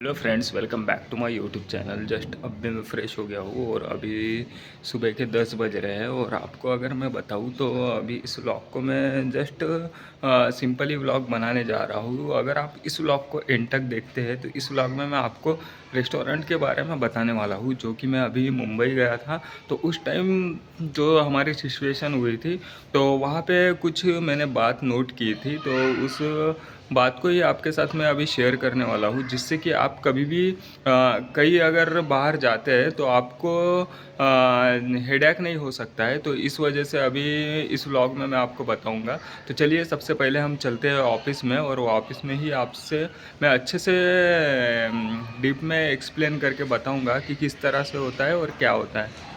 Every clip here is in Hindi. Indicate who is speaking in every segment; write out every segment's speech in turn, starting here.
Speaker 1: Hello friends, welcome back to my YouTube channel. Just अभी मैं फ़्रेश हो गया हूँ और अभी सुबह के 10 बज रहे हैं। और आपको अगर मैं बताऊँ तो अभी इस व्लॉग को मैं जस्ट सिंपली व्लॉग बनाने जा रहा हूँ। अगर आप इस व्लॉग को एंड तक देखते हैं तो इस व्लॉग में मैं आपको रेस्टोरेंट के बारे में बताने वाला हूँ, जो कि मैं अभी मुंबई गया था। तो उस टाइम जो हमारी सिचुएशन हुई थी, तो वहाँ पे कुछ मैंने बात नोट की थी, तो उस बात को ही आपके साथ मैं अभी शेयर करने वाला हूँ, जिससे कि आप कभी भी कहीं अगर बाहर जाते हैं तो आपको हेडेक नहीं हो सकता है। तो इस वजह से अभी इस व्लॉग में मैं आपको बताऊंगा। तो चलिए, सबसे पहले हम चलते हैं ऑफिस में, और वो ऑफिस में ही आपसे मैं अच्छे से डीप में एक्सप्लेन करके बताऊंगा कि किस तरह से होता है और क्या होता है।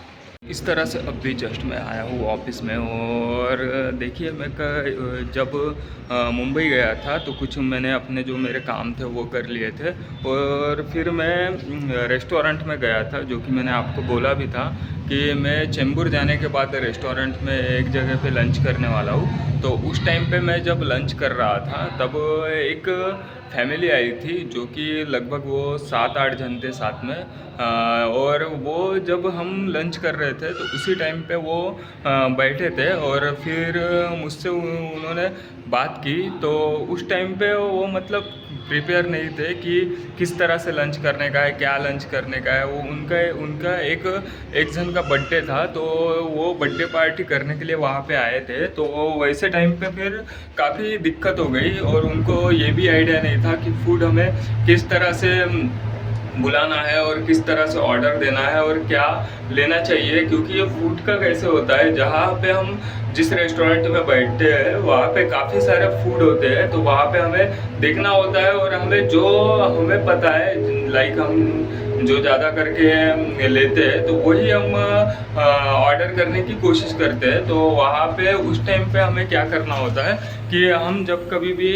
Speaker 1: इस तरह से अभी जस्ट मैं आया हूँ ऑफिस में। और देखिए, जब मुंबई गया था तो कुछ मैंने अपने जो मेरे काम थे वो कर लिए थे। और फिर मैं रेस्टोरेंट में गया था, जो कि मैंने आपको बोला भी था कि मैं चेंबूर जाने के बाद रेस्टोरेंट में एक जगह पे लंच करने वाला हूँ। तो उस टाइम पे मैं जब लंच कर रहा था, तब एक फैमिली आई थी, जो कि लगभग वो 7-8 जन थे साथ में। और वो जब हम लंच कर रहे थे तो उसी टाइम पे वो बैठे थे, और फिर मुझसे उन्होंने बात की। तो उस टाइम पे वो मतलब प्रिपेयर नहीं थे कि किस तरह से लंच करने का है, क्या लंच करने का है। वो उनका उनका एक एक जन का बर्थडे था, तो वो बर्थडे पार्टी करने के लिए वहाँ पे आए थे। तो वैसे टाइम पे फिर काफ़ी दिक्कत हो गई, और उनको ये भी आइडिया नहीं था कि फूड हमें किस तरह से बुलाना है और किस तरह से ऑर्डर देना है और क्या लेना चाहिए। क्योंकि ये फूड का कैसे होता है, जहाँ पे हम जिस रेस्टोरेंट में बैठते हैं वहाँ पे काफ़ी सारे फूड होते हैं, तो वहाँ पे हमें देखना होता है। और हमें जो हमें पता है, लाइक हम जो ज़्यादा करके लेते हैं तो वही हम ऑर्डर करने की कोशिश करते हैं। तो वहाँ पे उस टाइम पे हमें क्या करना होता है कि हम जब कभी भी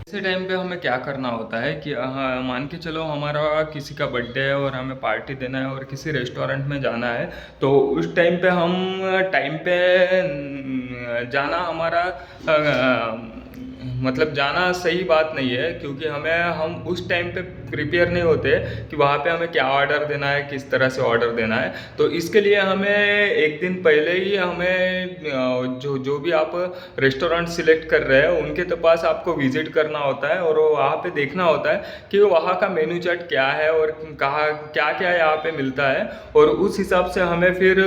Speaker 1: ऐसे टाइम पे हमें क्या करना होता है कि हाँ, मान के चलो हमारा किसी का बर्थडे है और हमें पार्टी देना है और किसी रेस्टोरेंट में जाना है। तो उस टाइम पे हम टाइम पे जाना हमारा मतलब जाना सही बात नहीं है, क्योंकि हम उस टाइम पे प्रिपेयर नहीं होते कि वहाँ पे हमें क्या ऑर्डर देना है, किस तरह से ऑर्डर देना है। तो इसके लिए हमें एक दिन पहले ही हमें जो जो भी आप रेस्टोरेंट सिलेक्ट कर रहे हैं उनके तो पास आपको विजिट करना होता है, और वहाँ पे देखना होता है कि वहाँ का मेनू चार्ट क्या है और कहाँ क्या क्या यहाँ पे मिलता है। और उस हिसाब से हमें फिर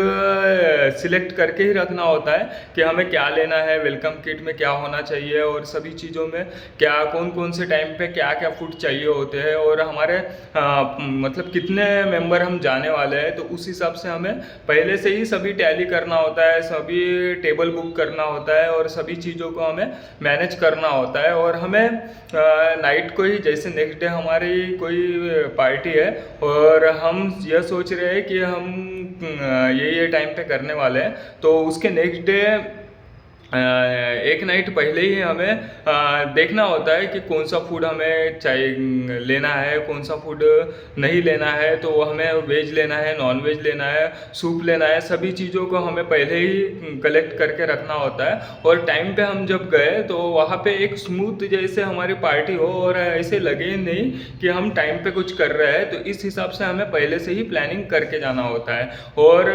Speaker 1: सिलेक्ट करके ही रखना होता है कि हमें क्या लेना है, वेलकम किट में क्या होना चाहिए, और सभी चीज़ों में क्या कौन कौन से टाइम पे क्या क्या फूड चाहिए होते हैं, और हमारे मतलब कितने मेंबर हम जाने वाले हैं। तो उस हिसाब से हमें पहले से ही सभी टैली करना होता है, सभी टेबल बुक करना होता है, और सभी चीज़ों को हमें मैनेज करना होता है। और हमें नाइट को ही, जैसे नेक्स्ट डे हमारी कोई पार्टी है और हम यह सोच रहे हैं कि हम ये टाइम पे करने वाले हैं, तो उसके नेक्स्ट डे एक नाइट पहले ही हमें देखना होता है कि कौन सा फूड हमें चाहिए लेना है, कौन सा फूड नहीं लेना है। तो हमें वेज लेना है, नॉन वेज लेना है, सूप लेना है, सभी चीज़ों को हमें पहले ही कलेक्ट करके रखना होता है। और टाइम पे हम जब गए तो वहाँ पे एक स्मूथ जैसे हमारी पार्टी हो, और ऐसे लगे नहीं कि हम टाइम पे कुछ कर रहे हैं। तो इस हिसाब से हमें पहले से ही प्लानिंग करके जाना होता है। और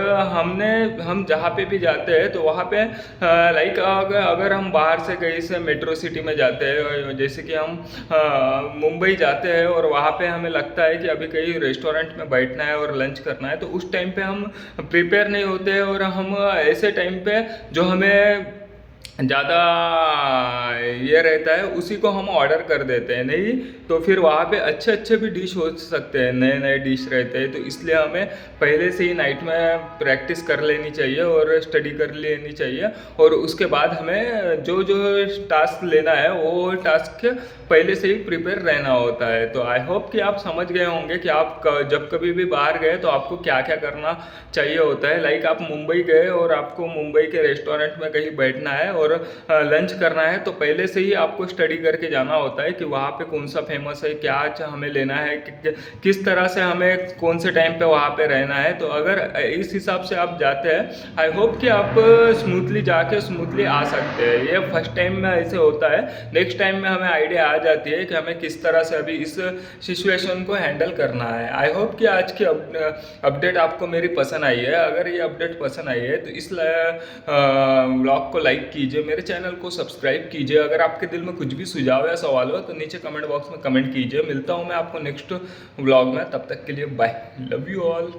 Speaker 1: हम जहाँ पे भी जाते हैं तो वहाँ पे लाइक अगर हम बाहर से कहीं से मेट्रो सिटी में जाते हैं, जैसे कि हम मुंबई जाते हैं और वहाँ पे हमें लगता है कि अभी कहीं रेस्टोरेंट में बैठना है और लंच करना है, तो उस टाइम पे हम प्रिपेयर नहीं होते हैं, और हम ऐसे टाइम पे जो हमें ज़्यादा ये रहता है उसी को हम ऑर्डर कर देते हैं। नहीं तो फिर वहाँ पे अच्छे अच्छे भी डिश हो सकते हैं, नए नए डिश रहते हैं। तो इसलिए हमें पहले से ही नाइट में प्रैक्टिस कर लेनी चाहिए और स्टडी कर लेनी चाहिए, और उसके बाद हमें जो जो टास्क लेना है वो टास्क पहले से ही प्रिपेयर रहना होता है। तो आई होप कि आप समझ गए होंगे कि आप जब कभी भी बाहर गए तो आपको क्या क्या करना चाहिए होता है। लाइक आप मुंबई गए और आपको मुंबई के रेस्टोरेंट में कहीं बैठना है, और और लंच करना है तो पहले से ही आपको स्टडी करके जाना होता है कि वहाँ पे कौन सा फेमस है, क्या हमें लेना है, किस तरह से हमें कौन से टाइम पे वहाँ पे रहना है। तो अगर इस हिसाब से आप जाते हैं, आई होप कि आप स्मूथली जाके स्मूथली आ सकते हैं। ये फर्स्ट टाइम में ऐसे होता है, नेक्स्ट टाइम में हमें आइडिया आ जाती है कि हमें किस तरह से अभी इस सिचुएशन को हैंडल करना है। आई होप कि आज की अपडेट आपको मेरी पसंद आई है। अगर ये अपडेट पसंद आई है तो इस व्लॉग को लाइक कीजिए, मेरे चैनल को सब्सक्राइब कीजिए। अगर आपके दिल में कुछ भी सुझाव या सवाल हो तो नीचे कमेंट बॉक्स में कमेंट कीजिए। मिलता हूँ मैं आपको नेक्स्ट व्लॉग में, तब तक के लिए बाय, लव यू ऑल।